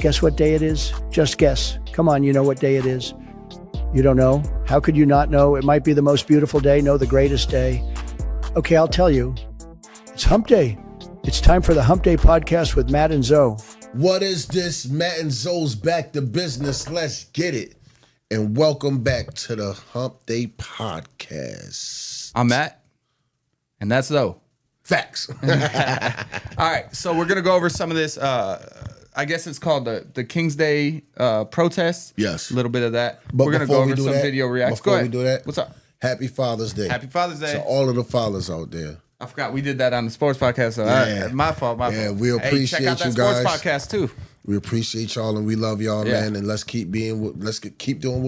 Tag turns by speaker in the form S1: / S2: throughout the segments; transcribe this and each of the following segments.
S1: Guess what day it is? Just guess. Come on, you know what day it is. You don't know? How could you not know? It might be the most beautiful day, no, the greatest day. Okay, I'll tell you. It's Hump Day. It's time for the Hump Day podcast with Matt and Zoe.
S2: What is this? Matt and Zoe's back to business. Let's get it. And welcome back to the Hump Day podcast.
S3: I'm Matt, and that's Zoe.
S2: Facts.
S3: All right, so we're going to go over some of this. I guess it's called the King's Day protest.
S2: Yes.
S3: A little bit of that.
S2: But
S3: we're going to go over some video reacts.
S2: Before
S3: go ahead.
S2: we do that,
S3: what's up?
S2: Happy Father's Day.
S3: Happy Father's Day.
S2: To all of the fathers out there.
S3: I forgot we did that on the sports podcast. So my fault.
S2: Yeah, we appreciate
S3: check out that
S2: you
S3: sports
S2: guys.
S3: podcast too.
S2: We appreciate y'all and we love y'all, man. And let's keep doing what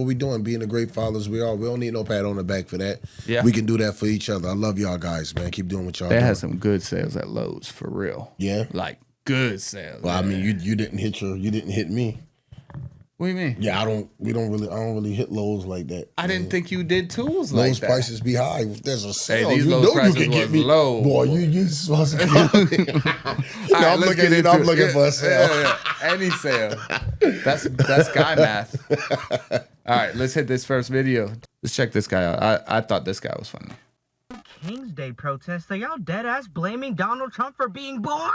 S2: we're doing, being the great fathers we are. We don't need no pat on the back for that. Yeah. We can do that for each other. I love y'all guys, man. Keep doing what y'all doing.
S3: They had some good sales at Lowe's for real.
S2: Yeah.
S3: Like good sales.
S2: Well, man. I mean, you didn't hit me.
S3: What do you mean?
S2: Yeah, I don't really hit Lowe's like that.
S3: I didn't think you did tools like that.
S2: Lowe's prices be high. If there's a sale,
S3: these Lowe's prices was low.
S2: Boy, you supposed to I'm looking for a sale.
S3: Yeah. Any sale. That's guy math. All right, let's hit this first video. Let's check this guy out. I thought this guy was funny.
S4: King's Day protests, are y'all dead-ass blaming Donald Trump for being born?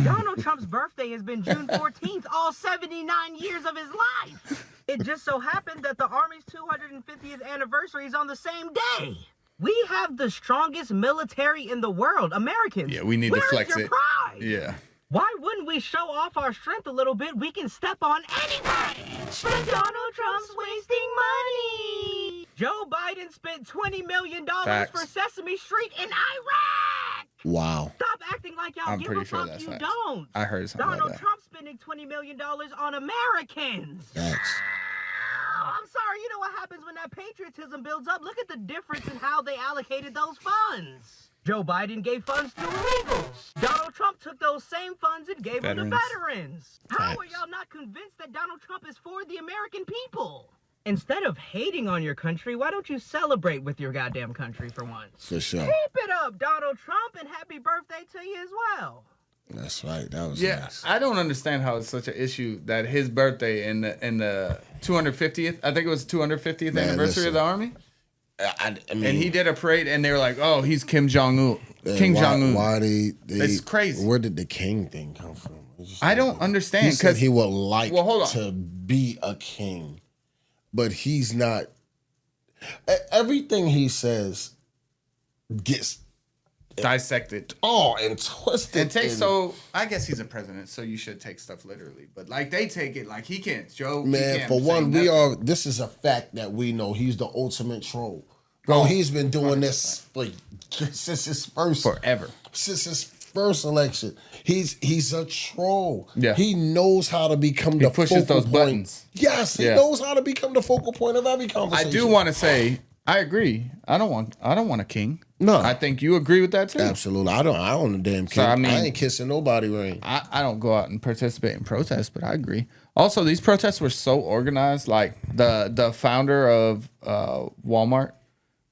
S4: Donald Trump's birthday has been June 14th, all 79 years of his life. It just so happened that the Army's 250th anniversary is on the same day. We have the strongest military in the world, Americans.
S3: Yeah, we need to flex
S4: your
S3: it.
S4: Pride?
S3: Yeah.
S4: Why wouldn't we show off our strength a little bit? We can step on anybody. But Donald Trump's wasting money. Joe Biden spent $20 million for Sesame Street in Iraq.
S2: Wow.
S4: Stop acting like y'all give a fuck. You don't.
S3: I heard something
S4: Donald
S3: like that.
S4: Trump spending $20 million on Americans.
S2: Facts.
S4: I'm sorry. You know what happens when that patriotism builds up? Look at the difference in how they allocated those funds. Joe Biden gave funds to illegals. Donald Trump took those same funds and gave them to veterans. How are y'all not convinced that Donald Trump is for the American people? Instead of hating on your country, why don't you celebrate with your goddamn country for once?
S2: For sure.
S4: Keep it up, Donald Trump, and happy birthday to you as well.
S2: That's right. That was nice.
S3: I don't understand how it's such an issue that his birthday in the 250th, I think it was 250th anniversary of the Army.
S2: I mean,
S3: and he did a parade, and they were like, "Oh, he's Kim Jong-un." Kim Jong-un.
S2: Why they?
S3: It's crazy.
S2: Where did the king thing come from?
S3: I don't understand.
S2: He said he would like to be a king, but he's not. Everything he says gets
S3: dissected.
S2: And twisted.
S3: I guess he's a president, so you should take stuff literally. But like they take it like he can't joke.
S2: Man, for one, this is a fact that we know he's the ultimate troll. Bro, he's been doing 100%. This since his first
S3: forever.
S2: Since his first election. He's a troll.
S3: Yeah.
S2: He knows how to become the
S3: pushes
S2: focal
S3: those
S2: point.
S3: Buttons.
S2: Yes, he knows how to become the focal point of every conversation.
S3: I do want to say, I agree. I don't want a king.
S2: No.
S3: I think you agree with that too.
S2: Absolutely. I don't a damn king. So, I ain't kissing nobody ring.
S3: I don't go out and participate in protests, but I agree. Also, these protests were so organized. Like the founder of Walmart,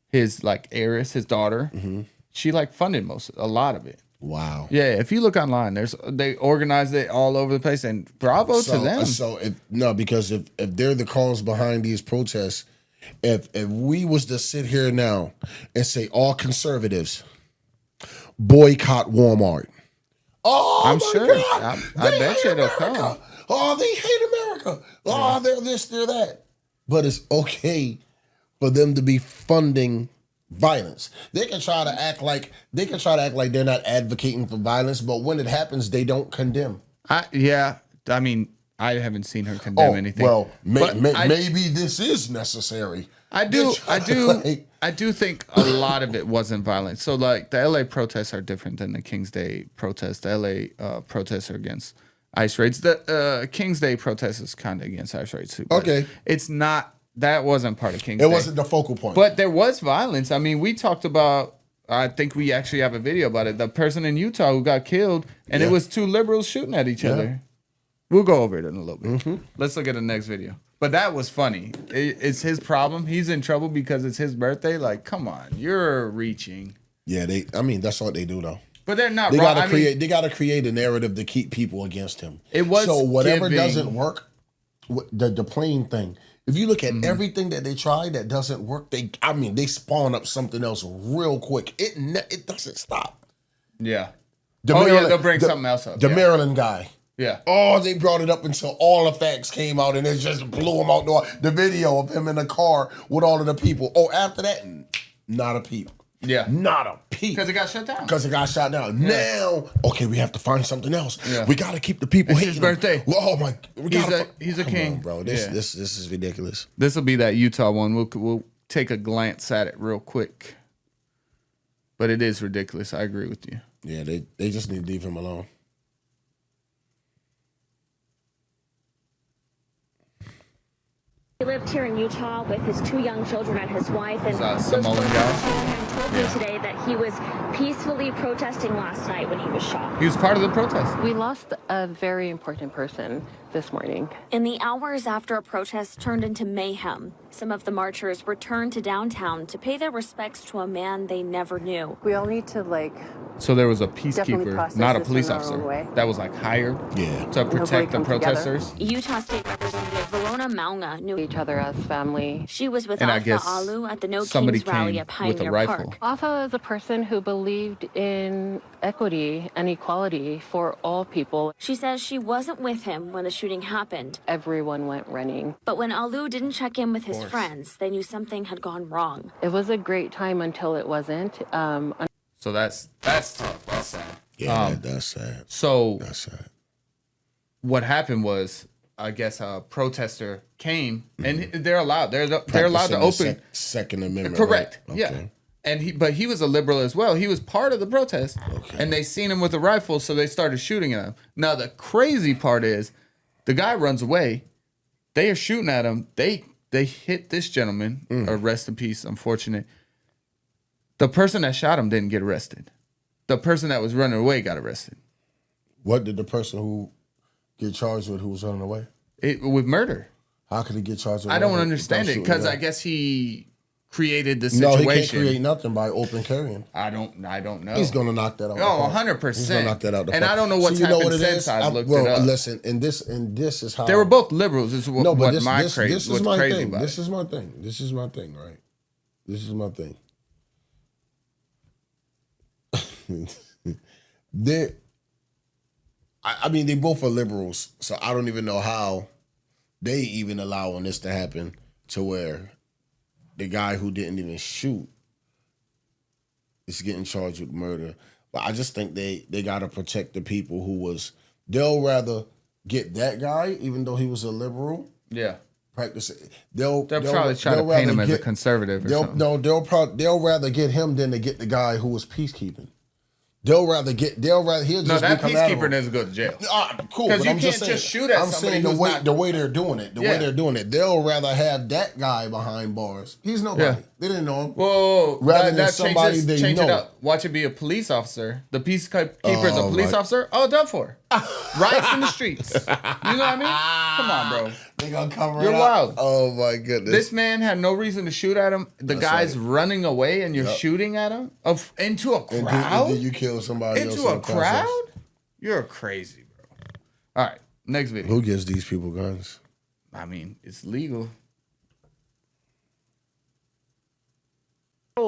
S3: his like heiress, his daughter, she like funded a lot of it.
S2: Wow.
S3: Yeah, if you look online, they organized it all over the place, and bravo to them.
S2: Because if they're the cause behind these protests, if we was to sit here now and say all conservatives boycott Walmart,
S3: I'm sure.
S2: God,
S3: I bet you they'll come.
S2: Oh, they hate America. Oh, they're this, they're that. But it's okay for them to be funding violence. They can try to act like they're not advocating for violence, but when it happens, they don't condemn.
S3: I mean, I haven't seen her condemn anything.
S2: Well, maybe this is necessary.
S3: I do think a lot of it wasn't violent. So like the LA protests are different than the King's Day protests. The LA protests are against ICE raids. The King's Day protest is kind of against ICE raids too.
S2: Okay.
S3: It's not, that wasn't part of King's Day.
S2: It wasn't the focal point.
S3: But there was violence. I mean, we talked about, I think we actually have a video about it. The person in Utah who got killed, and it was two liberals shooting at each other. We'll go over it in a little bit. Let's look at the next video. But that was funny. It's his problem. He's in trouble because it's his birthday. Like, come on, you're reaching.
S2: Yeah, that's what they do though.
S3: But they're not
S2: They
S3: wrong.
S2: gotta create. They gotta create a narrative to keep people against him.
S3: It was
S2: so whatever
S3: giving-
S2: doesn't work, the plane thing. If you look at everything that they try that doesn't work, they spawn up something else real quick. It doesn't stop.
S3: Yeah.
S2: Maryland,
S3: they'll bring something else up.
S2: The Maryland guy.
S3: Yeah.
S2: Oh, they brought it up until all the facts came out, and it just blew him out the video of him in the car with all of the people. Oh, after that, not a peep.
S3: Yeah.
S2: Not a peep.
S3: Because it got shut down.
S2: Because it got shot down. Yeah. Now, okay, we have to find something else.
S3: Yeah.
S2: We got to keep the people
S3: It's
S2: hating
S3: his birthday.
S2: him. Oh my!
S3: He's a
S2: Come
S3: king,
S2: on, bro. This is ridiculous.
S3: This will be that Utah one. We'll take a glance at it real quick. But it is ridiculous. I agree with you.
S2: Yeah, they just need to leave him alone.
S5: He lived here in Utah with his 2 young children and his wife, and those
S3: Samoan
S5: children
S3: guy?
S5: told me today that he was peacefully protesting last night when he was shot.
S3: He was part of the protest.
S6: We lost a very important person this morning.
S5: In the hours after a protest turned into mayhem, some of the marchers returned to downtown to pay their respects to a man they never knew.
S6: We all need to
S3: So there was a
S6: definitely
S3: peacekeeper,
S6: process
S3: not a
S6: this
S3: police
S6: in our own
S3: officer,
S6: way.
S3: that was hired to
S6: hopefully
S3: protect the
S6: come together.
S3: protesters.
S5: Utah State Representative Verona Maunga knew
S6: each other as family.
S5: she was with
S3: And I
S5: Alpha
S3: guess
S5: Alu at the No
S3: somebody
S5: Kings rally
S3: came
S5: at
S3: with a
S5: Pioneer
S3: rifle.
S5: Park.
S6: Alpha is a person who believed in equity and equality for all people.
S5: She says she wasn't with him when the shooting happened,
S6: Everyone went running.
S5: but when Alu didn't check in with his friends, they knew something had gone wrong.
S6: It was a great time until it wasn't.
S3: So that's tough. That's sad.
S2: Yeah, that's sad.
S3: So
S2: That's sad.
S3: what happened was, I guess a protester came, and they're allowed. They're allowed to
S2: Practicing
S3: open.
S2: the Second Amendment.
S3: Correct.
S2: Right?
S3: Yeah.
S2: Okay.
S3: And he was a liberal as well. He was part of the protest,
S2: Okay.
S3: and they seen him with a rifle, so they started shooting at him. Now the crazy part is, the guy runs away. They are shooting at him. They hit this gentleman. Rest in peace. Unfortunate. The person that shot him didn't get arrested. The person that was running away got arrested.
S2: What did the person who get charged with who was running away?
S3: With murder.
S2: How could he get charged with
S3: I don't
S2: murder
S3: understand
S2: without
S3: it because
S2: shooting
S3: I
S2: him?
S3: guess he created the
S2: No,
S3: situation.
S2: he can't create nothing by open carrying.
S3: I don't know.
S2: He's gonna knock that out.
S3: Oh,
S2: the park.
S3: 100%.
S2: He's gonna knock that out. The
S3: And
S2: park.
S3: I don't know what's
S2: So you know
S3: happened
S2: what it
S3: since
S2: is?
S3: I've looked
S2: well,
S3: it up.
S2: listen, and this is how
S3: They were both liberals. Is what,
S2: No, but
S3: what
S2: this,
S3: my
S2: this,
S3: crazy.
S2: this is
S3: what's
S2: my
S3: crazy
S2: thing.
S3: about
S2: This
S3: it.
S2: is my thing. This is my thing, right? This is my thing. I mean, they both are liberals, so I don't even know how they even allowing this to happen to where the guy who didn't even shoot is getting charged with murder. But I just think they got to protect the people who was. They'll rather get that guy, even though he was a liberal.
S3: Yeah.
S2: Practice it. They'll
S3: probably try to paint him as a conservative or something.
S2: No, they'll rather get him than to get the guy who was peacekeeping. He'll
S3: No,
S2: just
S3: that
S2: be
S3: peacekeeper
S2: collateral.
S3: doesn't go to jail.
S2: Cool,
S3: 'Cause
S2: but
S3: you
S2: I'm
S3: can't
S2: saying,
S3: just shoot at
S2: I'm
S3: somebody
S2: saying
S3: who's not-
S2: the way they're doing it, they'll rather have that guy behind bars. He's nobody.
S3: Yeah.
S2: They didn't know him.
S3: Whoa,
S2: Rather than somebody they
S3: change it
S2: know.
S3: up. Watch it be a police officer. The peacekeeper is a
S2: Oh,
S3: police
S2: my-
S3: officer. Oh, done for. Riots in the streets. You know what I mean? Come on, bro.
S2: They gonna cover
S3: You're
S2: it up.
S3: wild.
S2: Oh my goodness.
S3: This man had no reason to shoot at him. The
S2: That's
S3: guy's
S2: right.
S3: running away, and you're shooting at him into a
S2: and
S3: crowd.
S2: then you kill somebody else
S3: Into
S2: in
S3: a
S2: the process.
S3: crowd? You're crazy, bro. All right, next video.
S2: Who gives these people guns?
S3: I mean, it's legal.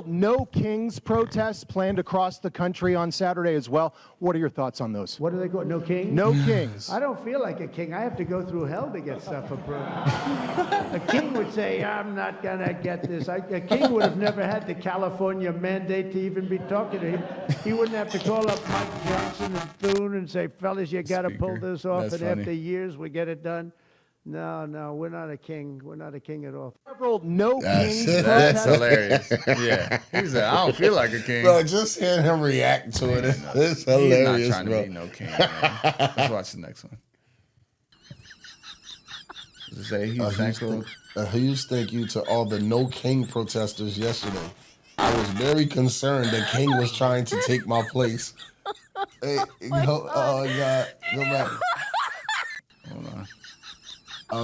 S7: No Kings protests planned across the country on Saturday as well. What are your thoughts on those?
S1: What do they go? No king?
S7: No Kings.
S1: I don't feel like a king. I have to go through hell to get stuff approved. A king would say, I'm not going to get this. A king would have never had the California mandate to even be talking to him. He wouldn't have to call up Mike Johnson and Thune and say, fellas, you got to pull
S3: Speaker.
S1: this off.
S3: That's
S1: And
S3: funny.
S1: after years, we get it done. No, we're not a king. We're not a king at all.
S7: Several No
S2: That's-
S7: Kings
S3: That's
S7: protests.
S3: hilarious. Yeah, he said, "I don't feel like a king."
S2: Bro, just hearing him react to it, it's
S3: He's not
S2: hilarious,
S3: trying
S2: bro.
S3: to be no king. Man. Let's watch the next one. Does it say he's thankful?
S2: A huge thank you to all the No King protesters yesterday. I was very concerned that King was trying to take my place. Hey, oh God, go back.
S3: Hold on.
S2: I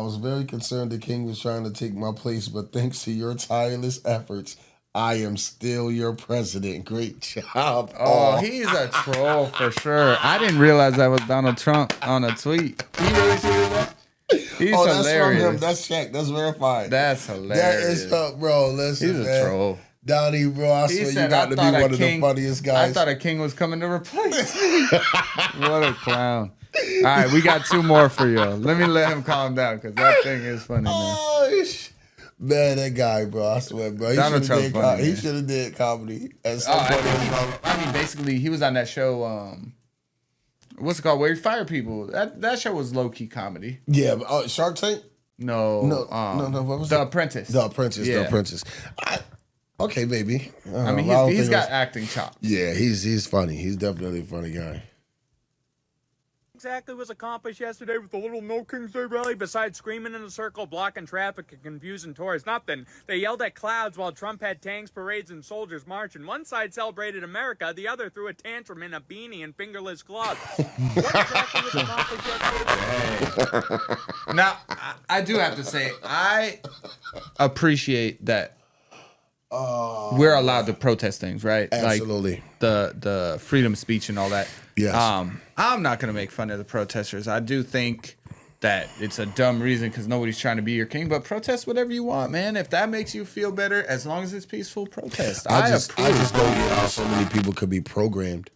S2: was very concerned that King was trying to take my place, but thanks to your tireless efforts, I am still your president. Great job.
S3: Oh, he's a troll for sure. I didn't realize that was Donald Trump on a tweet. You really see that? He's
S2: that's
S3: hilarious.
S2: from him. That's checked. That's verified.
S3: That's
S2: That
S3: hilarious.
S2: is bro. Listen,
S3: He's a
S2: man.
S3: troll.
S2: Donnie, bro, I
S3: He
S2: swear
S3: said,
S2: you got
S3: "I
S2: to be
S3: thought a
S2: one of
S3: king-
S2: the funniest guys.
S3: I thought a king was coming to replace me." What a clown. All right, we got 2 more for you. Let him calm down because that thing is funny, man.
S2: Oh, man, that guy, bro. I swear, bro.
S3: Donald Trump's funny,
S2: He
S3: man.
S2: should have did comedy at some
S3: Oh,
S2: point.
S3: I mean, basically, he was on that show. What's it called? Where you fire people. That show was low key comedy.
S2: Yeah, but, Shark Tank?
S3: No,
S2: No. What was
S3: The
S2: it?
S3: Apprentice.
S2: The Apprentice.
S3: Yeah.
S2: The Apprentice. Okay, baby.
S3: I mean,
S2: don't
S3: he's
S2: think
S3: got
S2: it's-
S3: acting chops.
S2: Yeah, he's funny. He's definitely a funny guy.
S8: Exactly was accomplished yesterday with the little No King's Day rally besides screaming in a circle, blocking traffic, and confusing tourists? Nothing. They yelled at clouds while Trump had tanks, parades, and soldiers marching. One side celebrated America, the other threw a tantrum in a beanie and fingerless gloves. What exactly was accomplished yesterday?
S3: Now, I do have to say, I appreciate that we're allowed to protest things, right?
S2: Absolutely.
S3: Like the freedom of speech and all that.
S2: Yes.
S3: I'm not going to make fun of the protesters. I do think that it's a dumb reason because nobody's trying to be your king, but protest whatever you want, man. If that makes you feel better, as long as it's peaceful, protest. I
S2: just
S3: approve.
S2: don't get how so many people could be programmed,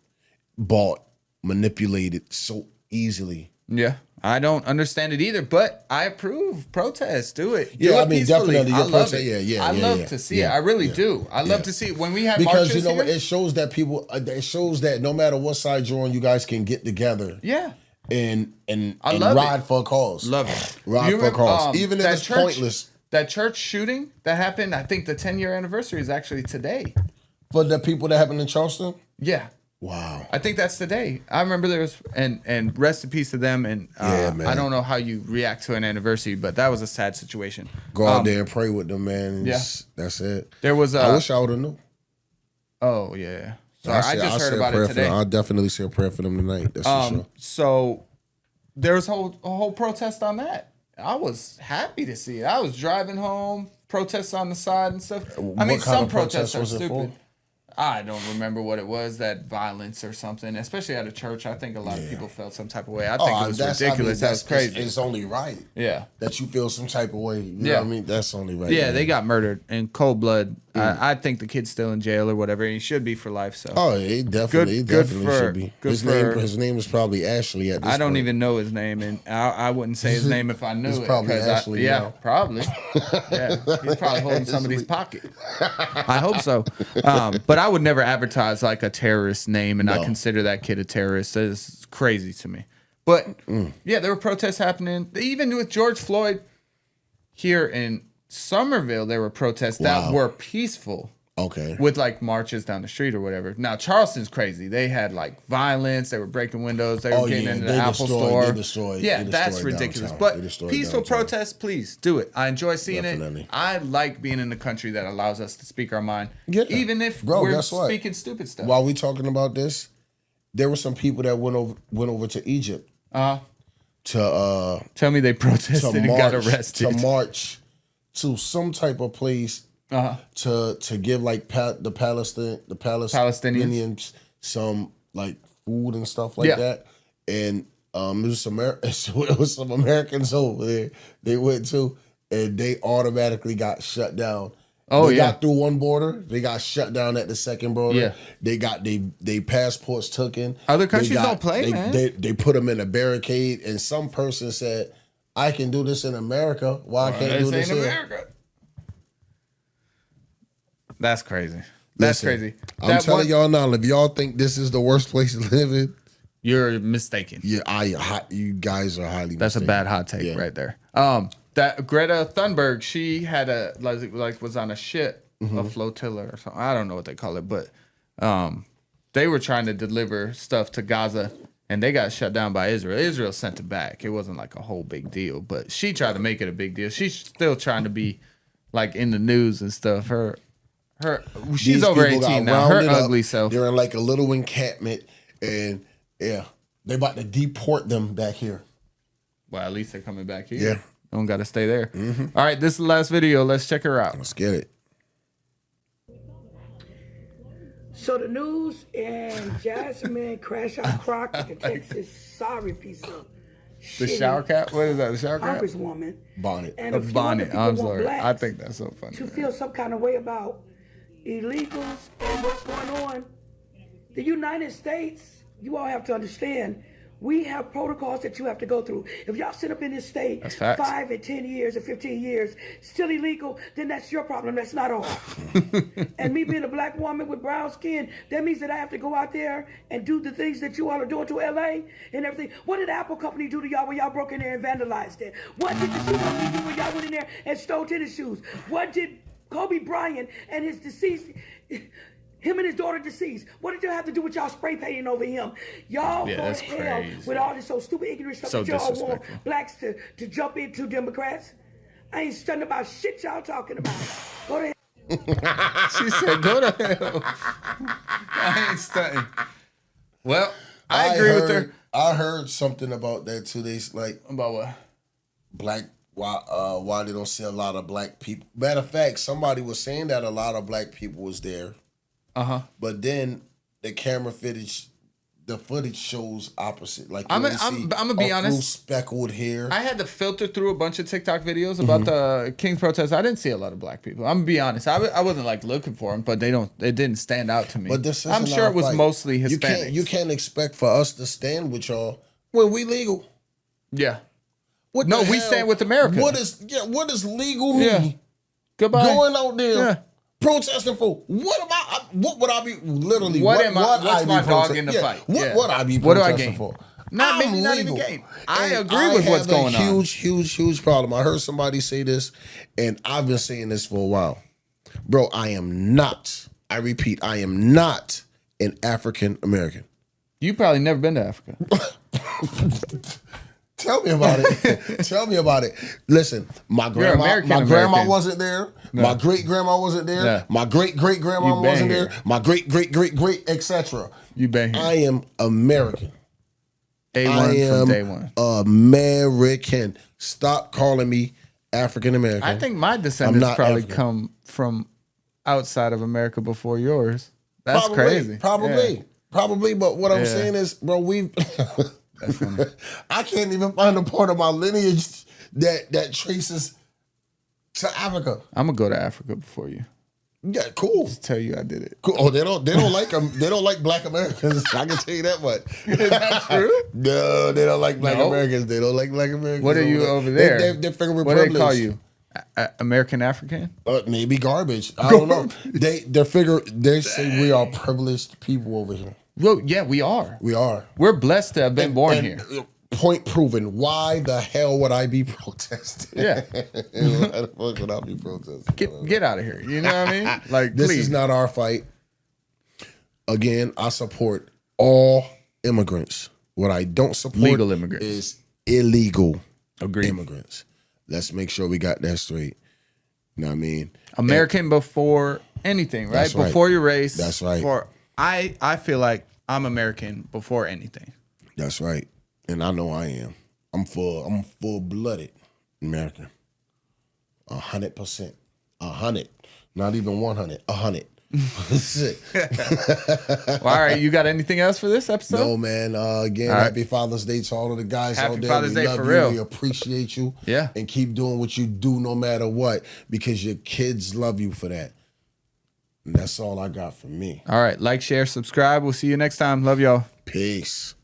S2: bought, manipulated so easily.
S3: Yeah. I don't understand it either, but I approve. Protest. Do it.
S2: Yeah,
S3: do it
S2: I mean,
S3: peacefully.
S2: definitely,
S3: I
S2: your
S3: love
S2: protest-
S3: it.
S2: yeah,
S3: I
S2: yeah,
S3: love
S2: yeah,
S3: to see it.
S2: yeah,
S3: I really
S2: yeah,
S3: do. I love
S2: yeah.
S3: to see it. When we have
S2: Because
S3: marches
S2: you know what,
S3: here,
S2: it shows that people. It shows that no matter what side you're on, you guys can get together.
S3: yeah.
S2: And
S3: I love
S2: ride
S3: it.
S2: for a cause.
S3: Love it.
S2: Ride
S3: You
S2: for a
S3: remember,
S2: cause, even if
S3: that
S2: it's
S3: church-
S2: pointless.
S3: That church shooting that happened, I think the 10-year anniversary is actually today.
S2: For the people that happened in Charleston.
S3: Yeah.
S2: Wow.
S3: I think that's today. I remember there was, and rest in peace to them. And
S2: Yeah, man.
S3: I don't know how you react to an anniversary, but that was a sad situation.
S2: Go out there and pray with them, man. And
S3: Yeah.
S2: That's it.
S3: There was
S2: I wish I would have known.
S3: Oh, yeah. Sorry, I just heard about it today.
S2: I'll definitely say a prayer for them tonight. That's for sure.
S3: So there was a whole protest on that. I was happy to see it. I was driving home, protests on the side and stuff. I mean,
S2: What kind
S3: some
S2: of protest
S3: protests are
S2: was it for?
S3: stupid. I don't remember what it was, that violence or something, especially at a church. I think a lot of people felt some type of way. I think it was ridiculous. That was crazy.
S2: It's only right.
S3: Yeah.
S2: That you feel some type of way. You know
S3: Yeah.
S2: what I mean? That's only right.
S3: Yeah,
S2: man.
S3: they got murdered in cold blood. I think the kid's still in jail or whatever. He should be for life. So
S2: Oh, he definitely,
S3: Good
S2: definitely
S3: for-
S2: should be.
S3: good
S2: His
S3: for-
S2: name is probably Ashley at this
S3: I don't
S2: point.
S3: even know his name, and I wouldn't say his name if I knew
S2: It's
S3: it.
S2: probably
S3: 'cause
S2: Ashley
S3: yeah,
S2: now.
S3: probably. Yeah, he's probably holding somebody's pocket. I hope so. But I would never advertise like a terrorist name and not
S2: No.
S3: consider that kid a terrorist. That is crazy to me. But yeah, there were protests happening. Even with George Floyd here in Somerville, there were protests that
S2: Wow.
S3: were peaceful.
S2: Okay.
S3: With like marches down the street or whatever. Now Charleston's crazy. They had like violence. They were breaking windows. They were
S2: Oh,
S3: getting
S2: yeah,
S3: into
S2: they
S3: the Apple
S2: destroyed-
S3: store.
S2: they destroyed-
S3: Yeah,
S2: they
S3: that's
S2: destroyed
S3: ridiculous.
S2: downtown. They
S3: But
S2: destroyed
S3: peaceful
S2: downtown.
S3: protests, please do it. I enjoy seeing
S2: Definitely.
S3: it. I like being in a country that allows us to speak our mind,
S2: Yeah.
S3: even if
S2: Bro,
S3: we're
S2: guess what?
S3: speaking stupid stuff.
S2: While we talking about this, there were some people that went over to Egypt to
S3: Tell me they protested
S2: to
S3: and got
S2: march
S3: arrested.
S2: to march to some type of place to give like the Palestinians some like food and stuff like
S3: Yeah.
S2: that. And it was some Americans over there. They went to, and they automatically got shut down.
S3: Oh,
S2: they
S3: yeah.
S2: got through one border. They got shut down at the second border.
S3: Yeah.
S2: They got they passports taken.
S3: Other
S2: They
S3: countries don't play, man.
S2: They put them in a barricade, and some person said, "I can do this in America. Why I can't do
S3: This
S2: this
S3: ain't
S2: here?"
S3: America. That's crazy. That's
S2: Listen,
S3: crazy.
S2: I'm
S3: That
S2: telling
S3: one-
S2: y'all now, if y'all think this is the worst place to live in,
S3: You're mistaken.
S2: you guys are highly
S3: That's
S2: mistaken.
S3: a bad hot take
S2: Yeah.
S3: right there. That Greta Thunberg, she had a like was on a ship,
S2: Mm-hmm.
S3: a flotilla or something. I don't know what they call it, but they were trying to deliver stuff to Gaza, and they got shut down by Israel. Israel sent it back. It wasn't like a whole big deal, but she tried to make it a big deal. She's still trying to be like in the news and stuff. She's
S2: These
S3: over
S2: people got
S3: 18 now. Her
S2: rounded up.
S3: ugly self.
S2: They're in like a little encampment, and yeah, they about to deport them back here.
S3: Well, at least they're coming back here.
S2: Yeah.
S3: Don't got to stay there. All right, this is the last video. Let's check her out.
S2: Let's get it.
S9: So the news and Jasmine crash out Crockett, the Texas sorry piece of
S3: The
S9: shitty
S3: shower cap? What is that? The shower cap?
S9: Congresswoman.
S2: Bonnet.
S9: And
S3: A
S9: a few other
S3: bonnet.
S9: people
S3: I'm
S9: want
S3: sorry.
S9: blacks
S3: I think that's so funny.
S9: to feel some kind of way about illegals and what's going on. The United States, you all have to understand, we have protocols that you have to go through. If y'all sit up in this state
S3: That's facts.
S9: 5 and 10 years or 15 years, still illegal, then that's your problem. That's not ours. And me being a black woman with brown skin, that means that I have to go out there and do the things that you all are doing to LA and everything. What did Apple Company do to y'all when y'all broke in there and vandalized it? What did the shoe company do when y'all went in there and stole tennis shoes? What did Kobe Bryant and his deceased... Him and his daughter deceased. What did you have to do with y'all spray painting over him? Y'all
S3: Yeah,
S9: go
S3: that's
S9: to hell
S3: crazy.
S9: with all this so stupid, ignorant stuff
S3: So
S9: that y'all want
S3: disrespectful.
S9: blacks to jump into Democrats. I ain't studying about shit y'all talking about. Go to hell.
S3: She said, go to hell. I ain't stunting. Well, I agree with her.
S2: I heard something about that too. They like
S3: About what?
S2: black why they don't see a lot of black people. Matter of fact, somebody was saying that a lot of black people was there. But then the camera footage, the footage shows opposite. Like
S3: I'm gonna be honest.
S2: Speckled hair.
S3: I had to filter through a bunch of TikTok videos about the King's protest. I didn't see a lot of black people. I'm gonna be honest. I wasn't like looking for them, but it didn't stand out to me.
S2: But this
S3: I'm
S2: isn't
S3: sure
S2: our
S3: it was
S2: fight.
S3: mostly Hispanics.
S2: You can't expect for us to stand with y'all when we legal.
S3: Yeah.
S2: What
S3: No,
S2: the
S3: we
S2: hell?
S3: stand with America.
S2: What is legal mean?
S3: Yeah. Goodbye.
S2: Going out there
S3: Yeah.
S2: protesting for what would I be literally
S3: What's
S2: I
S3: my
S2: be
S3: dog
S2: protest-
S3: in the
S2: yeah,
S3: fight?
S2: What
S3: Yeah.
S2: would I be
S3: What do I
S2: protesting
S3: gain?
S2: for?
S3: Not
S2: I'm
S3: even
S2: legal.
S3: gain. I
S2: And
S3: agree with what's going
S2: I have
S3: on.
S2: a huge problem. I heard somebody say this, and I've been saying this for a while. Bro, I repeat, I am not an African American.
S3: You probably never been to Africa.
S2: Tell me about it. Tell me about it. Listen, my grandma
S3: American.
S2: wasn't there.
S3: No.
S2: My great grandma wasn't there.
S3: Yeah.
S2: My great grandma
S3: You been
S2: wasn't
S3: here.
S2: there. My great etc.
S3: You been here.
S2: I am American.
S3: A1 from day one.
S2: American. Stop calling me African American.
S3: I think my descendants
S2: not
S3: probably
S2: African.
S3: come from outside of America before yours. That's crazy.
S2: Probably.
S3: Yeah.
S2: Probably. But what I'm
S3: Yeah.
S2: saying is, bro, we've.
S3: That's funny.
S2: I can't even find a part of my lineage that traces to Africa.
S3: I'm gonna go to Africa before you.
S2: Yeah, cool.
S3: Just tell you I did it.
S2: Cool. Oh, they don't like them. They don't like Black Americans. I can tell you that much.
S3: Is that true?
S2: No, they don't like Black
S3: No?
S2: Americans. They don't like Black Americans.
S3: What are you over there?
S2: They figure we're
S3: What do they
S2: privileged.
S3: call you? American African?
S2: Maybe garbage. I don't know. They say we are privileged people over here.
S3: Well, yeah, we are.
S2: We are.
S3: We're blessed to have been born here.
S2: Point proven. Why the hell would I be protesting?
S3: Yeah.
S2: Why the fuck would I be protesting?
S3: Get out of here. You know what I mean? Like,
S2: This
S3: please.
S2: is not our fight. Again, I support all immigrants. What I don't support
S3: Legal immigrants.
S2: is illegal
S3: Agreed.
S2: immigrants. Let's make sure we got that straight. You know what I mean?
S3: American before anything, right?
S2: That's right.
S3: Before your race.
S2: That's right.
S3: Before, I feel like I'm American before anything.
S2: That's right. And I know I am. I'm full-blooded American. 100%. 100. Not even 100. 100. Shit.
S3: Well, all right, you got anything else for this episode?
S2: No, man. Again,
S3: All right.
S2: happy Father's Day to all of the guys
S3: Happy
S2: out there.
S3: Father's
S2: We
S3: Day
S2: love
S3: for
S2: you.
S3: real.
S2: We appreciate you.
S3: Yeah.
S2: And keep doing what you do no matter what, because your kids love you for that. And that's all I got from me.
S3: All right, like, share, subscribe. We'll see you next time. Love y'all.
S2: Peace.